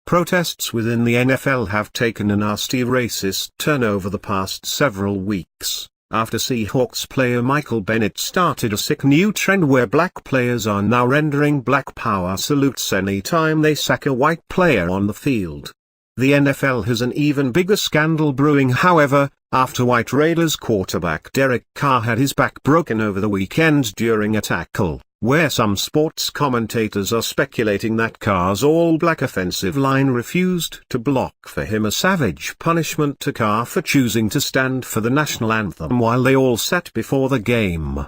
Protests within the NFL have taken a nasty racist turn over the past several weeks, after Seahawks player Michael Bennett started a sick new trend where black players are now rendering black power salutes anytime they sack a white player on the field. The NFL has an even bigger scandal brewing, however, after white Raiders quarterback Derek Carr had his back broken over the weekend during a tackle, where some sports commentators are speculating that Carr's all-black offensive line refused to block for him, a savage punishment to Carr for choosing to stand for the national anthem while they all sat before the game.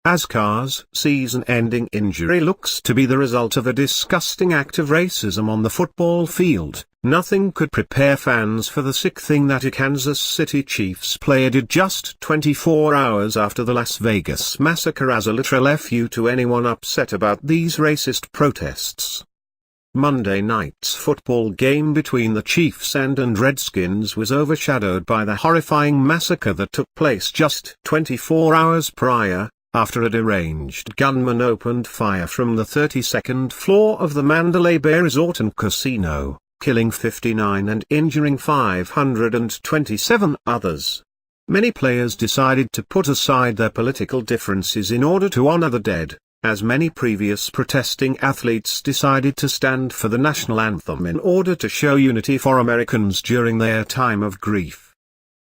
As Carr's season-ending injury looks to be the result of a disgusting act of racism on the football field, nothing could prepare fans for the sick thing that a Kansas City Chiefs player did just 24 hours after the Las Vegas massacre, as a literal FU to anyone upset about these racist protests. Monday night's football game between the Chiefs and Redskins was overshadowed by the horrifying massacre that took place just 24 hours prior, after a deranged gunman opened fire from the 32nd floor of the Mandalay Bay Resort and Casino, killing 59 and injuring 527 others. Many players decided to put aside their political differences in order to honor the dead, as many previous protesting athletes decided to stand for the national anthem in order to show unity for Americans during their time of grief.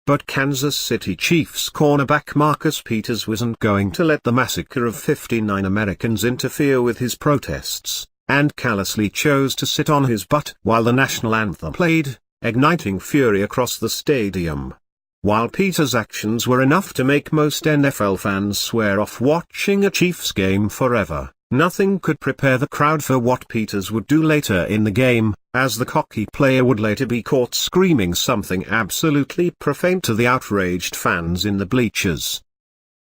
But Kansas City Chiefs cornerback Marcus Peters wasn't going to let the massacre of 59 Americans interfere with his protests, and callously chose to sit on his butt while the national anthem played, igniting fury across the stadium. While Peters' actions were enough to make most NFL fans swear off watching a Chiefs game forever, nothing could prepare the crowd for what Peters would do later in the game, as the cocky player would later be caught screaming something absolutely profane to the outraged fans in the bleachers.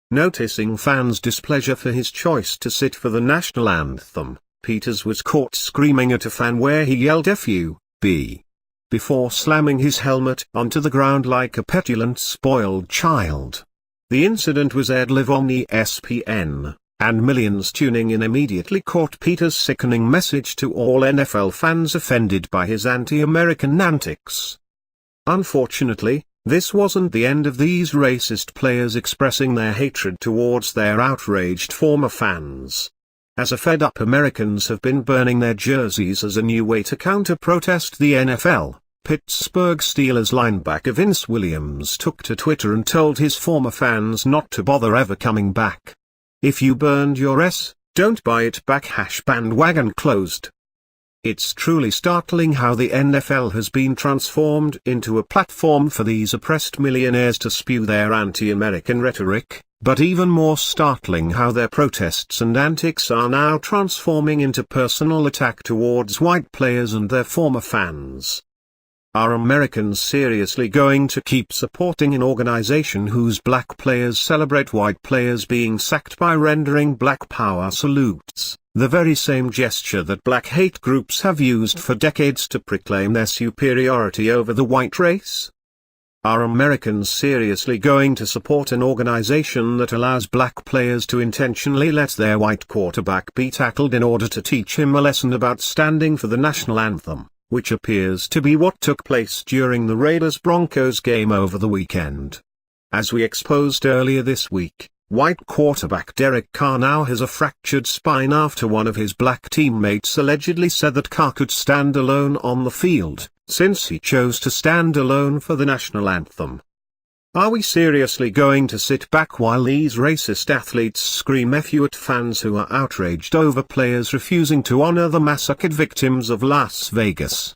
Noticing fans' displeasure for his choice to sit for the national anthem, Peters was caught screaming at a fan where he yelled "F-U-B" before slamming his helmet onto the ground like a petulant spoiled child. The incident was aired live on ESPN, and millions tuning in immediately caught Peters' sickening message to all NFL fans offended by his anti-American antics. Unfortunately, this wasn't the end of these racist players expressing their hatred towards their outraged former fans. As a fed-up Americans have been burning their jerseys as a new way to counter-protest the NFL, Pittsburgh Steelers linebacker Vince Williams took to Twitter and told his former fans not to bother ever coming back. "If you burned your S, don't buy it back # bandwagon closed." It's truly startling how the NFL has been transformed into a platform for these oppressed millionaires to spew their anti-American rhetoric, but even more startling how their protests and antics are now transforming into personal attack towards white players and their former fans. Are Americans seriously going to keep supporting an organization whose black players celebrate white players being sacked by rendering black power salutes, the very same gesture that black hate groups have used for decades to proclaim their superiority over the white race? Are Americans seriously going to support an organization that allows black players to intentionally let their white quarterback be tackled in order to teach him a lesson about standing for the national anthem, which appears to be what took place during the Raiders-Broncos game over the weekend? As we exposed earlier this week, white quarterback Derek Carr now has a fractured spine after one of his black teammates allegedly said that Carr could stand alone on the field, since he chose to stand alone for the national anthem. Are we seriously going to sit back while these racist athletes scream "F you" at fans who are outraged over players refusing to honor the massacred victims of Las Vegas?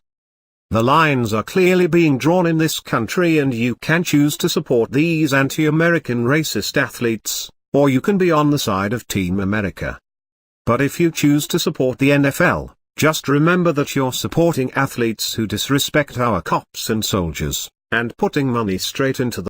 The lines are clearly being drawn in this country, and you can choose to support these anti-American racist athletes, or you can be on the side of Team America. But if you choose to support the NFL, just remember that you're supporting athletes who disrespect our cops and soldiers, and putting money straight into the